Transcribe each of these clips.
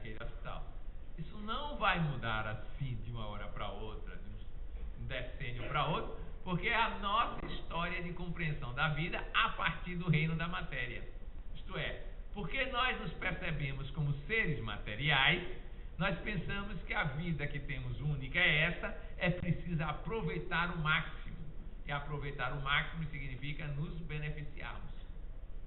aquele hospital. Isso não vai mudar assim de uma hora para outra, de um decênio para outro, porque é a nossa história de compreensão da vida a partir do reino da matéria. Isto é, porque nós nos percebemos como seres materiais, nós pensamos que a vida que temos única é essa, é preciso aproveitar o máximo. E aproveitar o máximo significa nos beneficiarmos,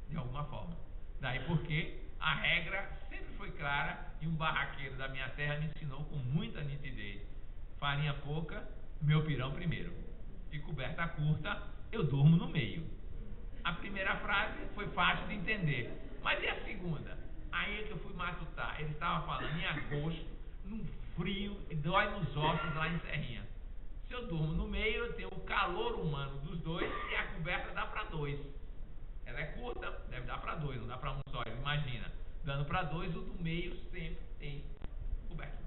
de alguma forma. Daí porque a regra sempre foi clara e um barraqueiro da minha terra me ensinou com muita nitidez. Farinha pouca, meu pirão primeiro. E coberta curta, eu durmo no meio. A primeira frase foi fácil de entender. Mas e a segunda? Aí é que eu fui matutar. Ele estava falando em agosto, num frio, e dói nos ossos lá em Serrinha. Se eu durmo no meio, eu tenho o calor humano dos dois e a coberta dá para dois. Ela é curta, deve dar para dois, não dá para um só. Imagina, dando para dois, o do meio sempre tem coberta.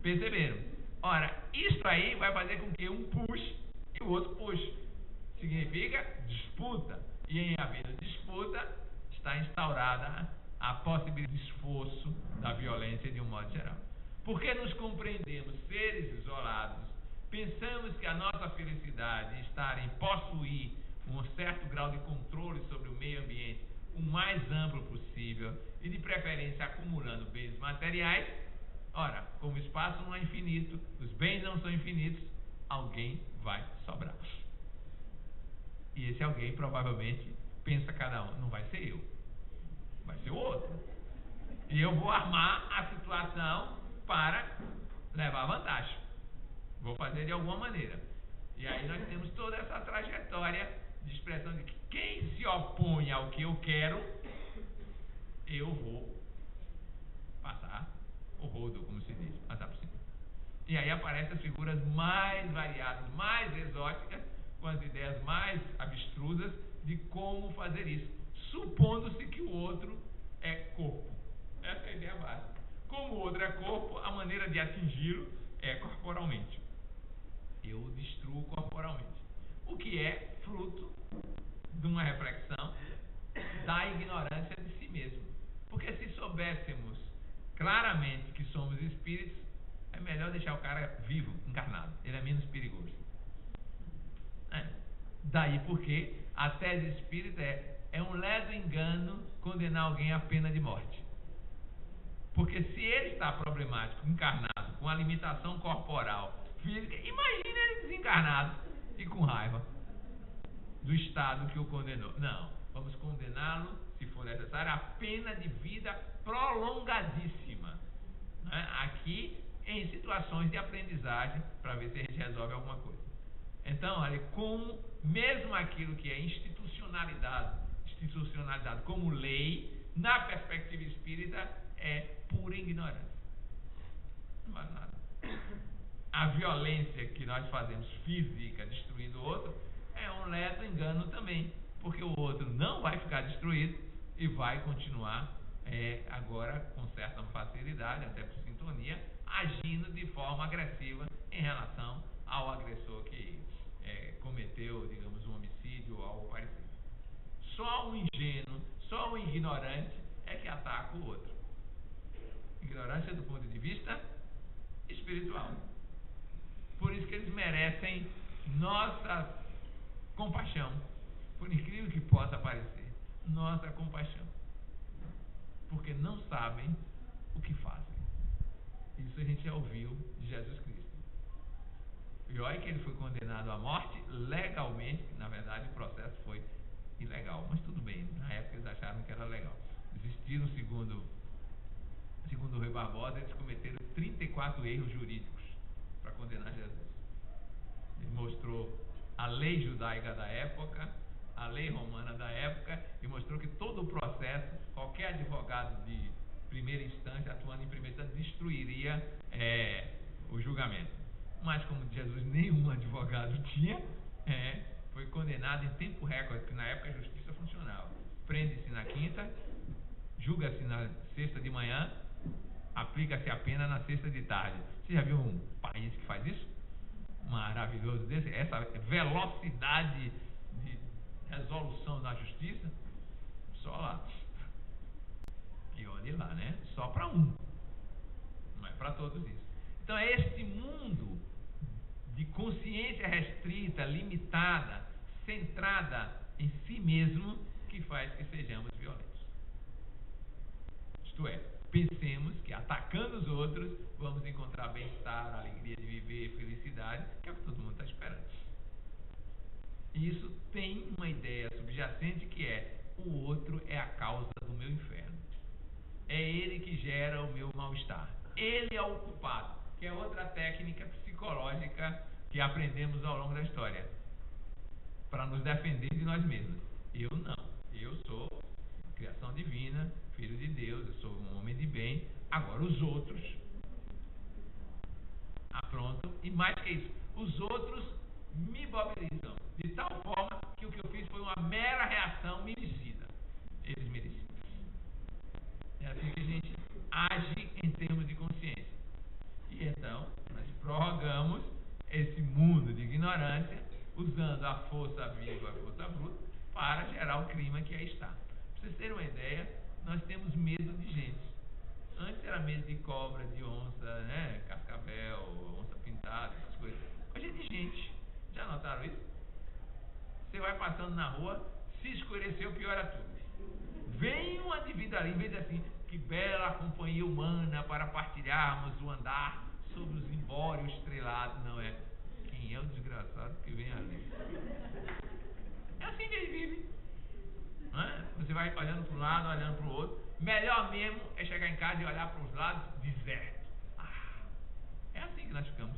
Perceberam? Ora, isso aí vai fazer com que um puxe e o outro puxe. Significa disputa. E em havendo disputa, está instaurada a possibilidade de esforço da violência de um modo geral. Porque nos compreendemos seres isolados, pensamos que a nossa felicidade está em possuir um certo grau de controle sobre o meio ambiente o mais amplo possível e de preferência acumulando bens materiais. Ora, como o espaço não é infinito, os bens não são infinitos, alguém vai sobrar. E esse alguém provavelmente pensa cada um, não vai ser eu, vai ser o outro. E eu vou armar a situação para levar vantagem. Vou fazer de alguma maneira. E aí nós temos toda essa trajetória de expressão de que quem se opõe ao que eu quero, eu vou passar o rodo, como se diz, passar por cima. E aí aparecem as figuras mais variadas, mais exóticas, com as ideias mais abstrusas de como fazer isso, supondo-se que o outro é corpo. Essa é a ideia básica. Como o outro é corpo, a maneira de atingi-lo é corporalmente. Eu o destruo corporalmente. O que é fruto de uma reflexão da ignorância de si mesmo. Porque se soubéssemos claramente que somos espíritos, é melhor deixar o cara vivo, encarnado. Ele é menos perigoso. Daí porque a tese espírita é um ledo engano condenar alguém à pena de morte. Porque se ele está problemático, encarnado, com a limitação corporal, física, imagina ele desencarnado e com raiva do estado que o condenou. Não, vamos condená-lo, se for necessário, a pena de vida prolongadíssima. Né? Aqui, em situações de aprendizagem, para ver se a gente resolve alguma coisa. Então, olha, como mesmo aquilo que é institucionalidade como lei, na perspectiva espírita, é pura ignorância. Não vale nada. A violência que nós fazemos física, destruindo o outro, é um ledo engano também, porque o outro não vai ficar destruído e vai continuar, agora com certa facilidade, até por sintonia, agindo de forma agressiva em relação ao agressor que cometeu, digamos, um homicídio ou algo parecido. Só o ingênuo, só o ignorante é que ataca o outro. Ignorância do ponto de vista espiritual. Por isso que eles merecem nossa compaixão, por incrível que possa parecer, nossa compaixão, porque não sabem o que fazem. Isso a gente já ouviu de Jesus Cristo. E olha que ele foi condenado à morte legalmente, na verdade o processo foi ilegal, mas tudo bem, na época eles acharam que era legal. Existiram, segundo o Rui Barbosa, eles cometeram 34 erros jurídicos para condenar Jesus. Ele mostrou a lei judaica da época, a lei romana da época, e mostrou que todo o processo, qualquer advogado de primeira instância, atuando em primeira instância, destruiria o julgamento. Mas como Jesus nenhum advogado tinha, foi condenado em tempo recorde, porque na época a justiça funcionava. Prende-se na quinta, julga-se na sexta de manhã, aplica-se a pena na sexta de tarde. Você já viu um país que faz isso? Maravilhoso desse? Essa velocidade de resolução da justiça? Só lá. E Olhe lá, né? Só para um, não é para todos isso. Então é este mundo de consciência restrita, limitada, centrada em si mesmo, que faz que sejamos violentos. Isto é, pensemos que atacando os outros vamos encontrar bem-estar, alegria de viver, felicidade, que é o que todo mundo está esperando. E isso tem uma ideia subjacente que é: o outro é a causa do meu inferno. É ele que gera o meu mal-estar. Ele é o culpado, que é outra técnica psicológica que aprendemos ao longo da história, para nos defender de nós mesmos. Eu não. Eu sou criação divina, filho de Deus, eu sou um homem de bem. Agora os outros aprontam, e mais que isso, os outros me mobilizam de tal forma que o que eu fiz foi uma mera reação merecida. Eles mereciam. É assim que a gente age em termos de consciência. E então, nós prorrogamos esse mundo de ignorância, usando a força viva, a força bruta, para gerar o clima que aí está. Para vocês terem uma ideia, nós temos medo de gente. Antes era medo de cobra, de onça, né? Cascavel, onça pintada, essas coisas. Hoje é de gente. Já notaram isso? Você vai passando na rua, se escureceu, piora tudo. Vem uma indivíduo ali, em vez de assim: que bela companhia humana para partilharmos o andar sobre os zimbórios estrelados. Não é? Quem é o desgraçado que vem ali? É assim que ele vive. Não é? Você vai olhando para um lado, olhando para o outro. Melhor mesmo é chegar em casa e olhar para os lados, deserto. É assim que nós ficamos.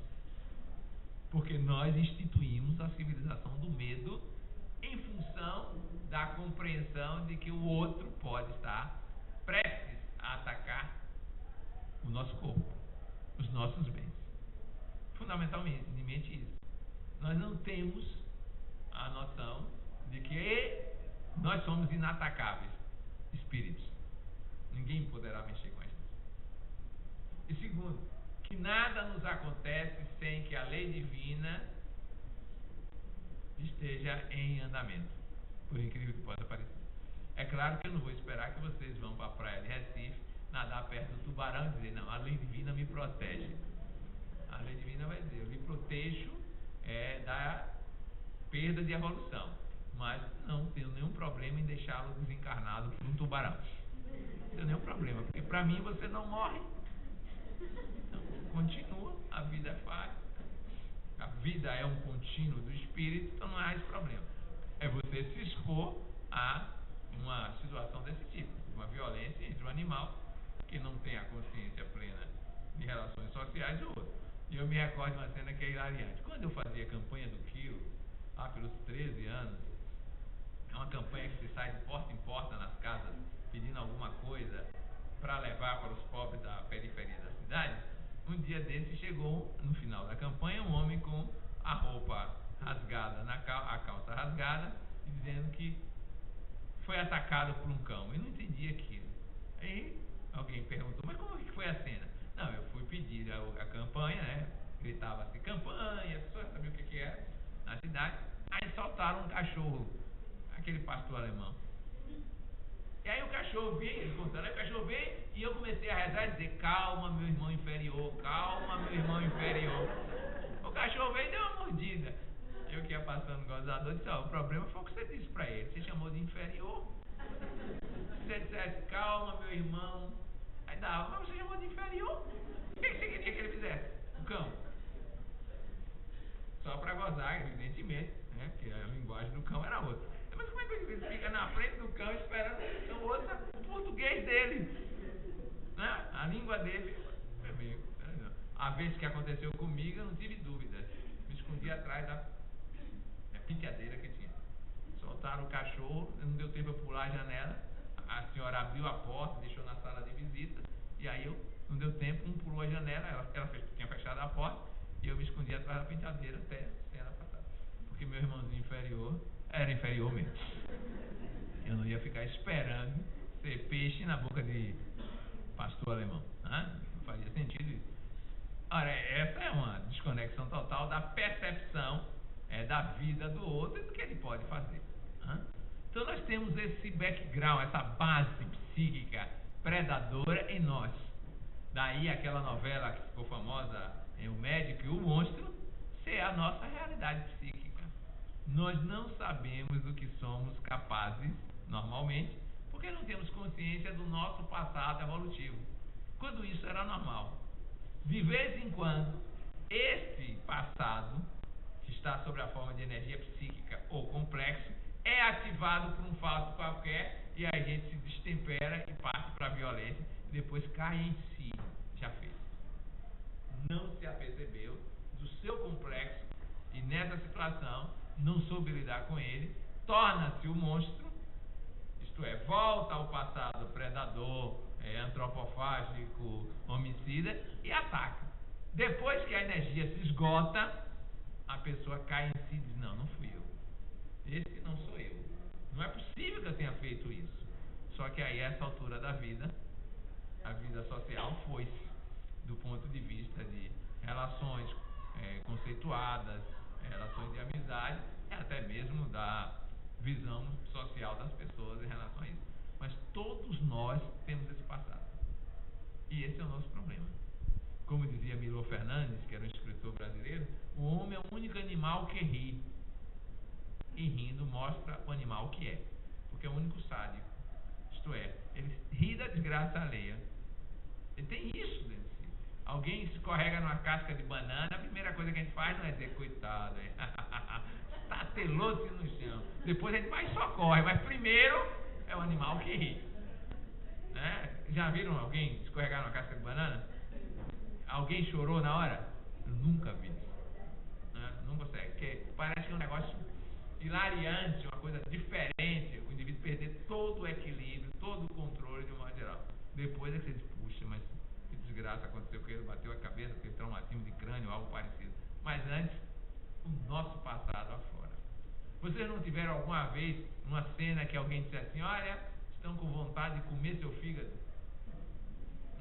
Porque nós instituímos a civilização do medo em função da compreensão de que o outro pode estar prestes a atacar o nosso corpo, os nossos bens. Fundamentalmente isso. Nós não temos a noção de que nós somos inatacáveis espíritos. Ninguém poderá mexer com a gente. E segundo, que nada nos acontece sem que a lei divina esteja em andamento, por incrível que possa parecer. É claro que eu não vou esperar que vocês vão para a praia de Recife, nadar perto do tubarão e dizer: não, a lei divina me protege. A lei divina vai dizer: eu lhe protejo da perda de evolução, mas não tenho nenhum problema em deixá-lo desencarnado por um tubarão. Não tenho nenhum problema, porque para mim você não morre. Então, continua, a vida é fácil. A vida é um contínuo do espírito, então não há esse problema. É você se expor a uma situação desse tipo, uma violência entre um animal que não tem a consciência plena de relações sociais e o outro. E eu me recordo de uma cena que é hilariante. Quando eu fazia a campanha do quilo, lá pelos 13 anos, é uma campanha que se sai de porta em porta nas casas pedindo alguma coisa para levar para os pobres da periferia da cidade. Um dia desse chegou, no final da campanha, um homem com a roupa rasgada, a calça rasgada, dizendo que foi atacado por um cão. Eu não entendi aquilo. Aí alguém perguntou: mas como que foi a cena? Não, eu fui pedir a campanha, né? Gritava-se campanha, as pessoas sabiam o que era na cidade. Aí soltaram um cachorro, aquele pastor alemão. E aí o cachorro veio, ele contando, aí o cachorro veio e eu comecei a rezar e dizer: calma, meu irmão inferior, calma, meu irmão inferior. O cachorro veio e deu uma mordida. Eu que ia passando gozador, disse: o problema foi o que você disse pra ele, você chamou de inferior. Se você dissesse: calma, meu irmão, aí dava: mas você chamou de inferior? O que você queria que ele fizesse? O cão. Só pra gozar, evidentemente, né? Porque a linguagem do cão era outra. Mas como é que ele fica na frente do cão esperando que o cão ouça o português dele? Né? A língua dele. A vez que aconteceu comigo, eu não tive dúvidas. Me escondi atrás da penteadeira que tinha. Soltaram o cachorro, não deu tempo de pular a janela. A senhora abriu a porta, deixou na sala de visita. E aí não deu tempo, pulou a janela, ela tinha fechado a porta. E eu me escondi atrás da penteadeira até ela passar. Porque meu irmãozinho inferior era inferior mesmo. Eu não ia ficar esperando ser peixe na boca de pastor alemão. Não fazia sentido isso. Ora, essa é uma desconexão total da percepção da vida do outro e do que ele pode fazer. Então nós temos esse background, essa base psíquica predadora em nós. Daí aquela novela que ficou famosa, O Médico e o Monstro, ser a nossa realidade psíquica. Nós não sabemos o que somos capazes, normalmente, porque não temos consciência do nosso passado evolutivo, quando isso era normal. De vez em quando, esse passado, que está sob a forma de energia psíquica ou complexo, é ativado por um fato qualquer e a gente se destempera e parte para a violência e depois cai em si. Já fez. Não se apercebeu do seu complexo e nessa situação não soube lidar com ele, torna-se o monstro, isto é, volta ao passado predador, antropofágico, homicida e ataca. Depois que a energia se esgota, a pessoa cai em si e diz: não fui eu. Esse não sou eu. Não é possível que eu tenha feito isso. Só que aí, a essa altura da vida, a vida social foi-se do ponto de vista de relações conceituadas, relações de amizade e até mesmo da visão social das pessoas em relação a isso. Mas todos nós temos esse passado. E esse é o nosso problema. Como dizia Milor Fernandes, que era um escritor brasileiro, o homem é o único animal que ri. E rindo mostra o animal que é. Porque é o único sádico. Isto é, ele ri da desgraça alheia. Ele tem isso dentro de si. Alguém escorrega numa casca de banana, a primeira coisa que a gente faz não é dizer coitado, estatelou-se no chão. Depois a gente vai e socorre, mas primeiro é o animal que ri. Né? Já viram alguém escorregar numa casca de banana? Alguém chorou na hora? Eu nunca vi isso. Né? Não consegue, porque parece que é um negócio hilariante, uma coisa diferente, o indivíduo perder todo o equilíbrio, todo o controle de um modo geral. Depois é que você diz: puxa, mas que desgraça aconteceu com ele, bateu a cabeça, teve traumatismo de crânio, algo parecido. Mas antes, o nosso passado afora. Vocês não tiveram alguma vez uma cena que alguém disse assim: olha, estão com vontade de comer seu fígado?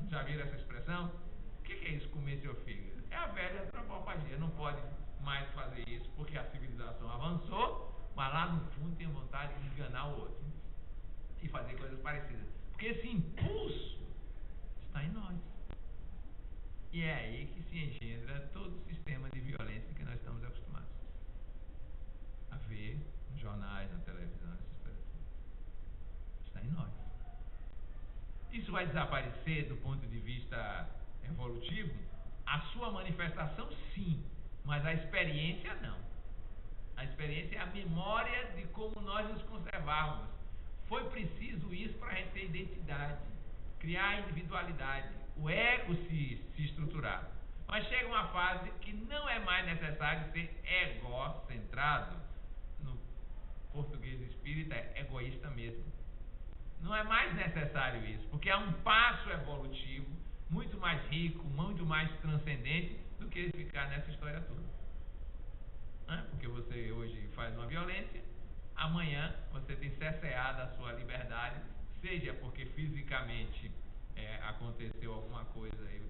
Já viram essa expressão? O que é isso, comer seu fígado? É a velha antropofagia. Não pode mais fazer isso porque a civilização avançou, mas lá no fundo tem vontade de enganar o outro e fazer coisas parecidas. Porque esse impulso está em nós. E é aí que se engendra todo o sistema de violência que nós estamos acostumados a ver nos jornais, na televisão, essas coisas. Está em nós. Isso vai desaparecer do ponto de vista evolutivo? A sua manifestação, sim, mas a experiência, não. A experiência é a memória de como nós nos conservávamos. Foi preciso isso para a gente ter identidade, criar individualidade, o ego se estruturar. Mas chega uma fase que não é mais necessário ser egocentrado. No português espírita é egoísta mesmo. Não é mais necessário isso, porque há um passo evolutivo muito mais rico, muito mais transcendente do que ficar nessa história toda. Porque você hoje faz uma violência, amanhã você tem cerceado a sua liberdade, seja porque fisicamente aconteceu alguma coisa e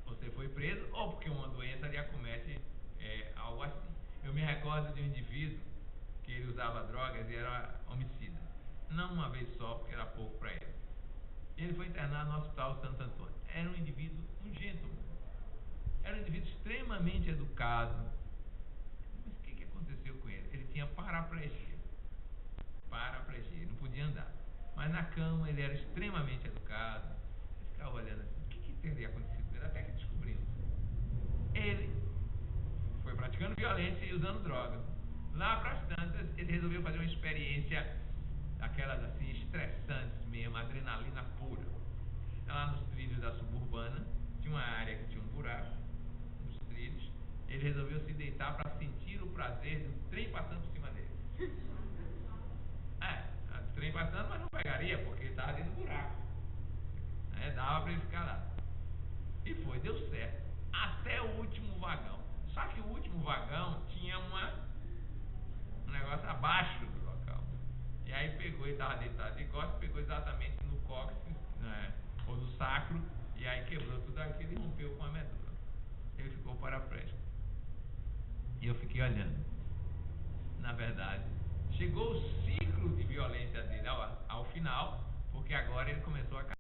você foi preso, ou porque uma doença lhe acomete algo assim. Eu me recordo de um indivíduo que ele usava drogas e era homicida. Não uma vez só, porque era pouco para ele. Ele foi internado no Hospital Santo Antônio. Era um indivíduo, um gentleman. Era um indivíduo extremamente educado. Mas o que aconteceu com ele? Ele tinha paraplegia. Ele não podia andar. Mas na cama ele era extremamente educado. Ele ficava olhando assim: o que teria acontecido com ele? Até que descobrimos. Ele foi praticando violência e usando drogas. Lá para as tantas, ele resolveu fazer uma experiência daquelas assim, estressantes mesmo, adrenalina pura. Lá nos trilhos da suburbana, tinha uma área que tinha um buraco, nos trilhos. Ele resolveu se deitar para sentir o prazer do trem passando por cima dele. O trem passando, mas não pegaria, porque ele estava dentro do buraco. Dava para ele ficar lá. E foi, deu certo. Até o último vagão. Só que o último vagão tinha um negócio abaixo do local. E aí pegou, ele estava deitado de costas, pegou exatamente no cóccix, ou no sacro, e aí quebrou tudo aquilo e rompeu com a medula. Ele ficou paraplégico. E eu fiquei olhando. Na verdade, chegou o ciclo de violência dele ao final, porque agora ele começou a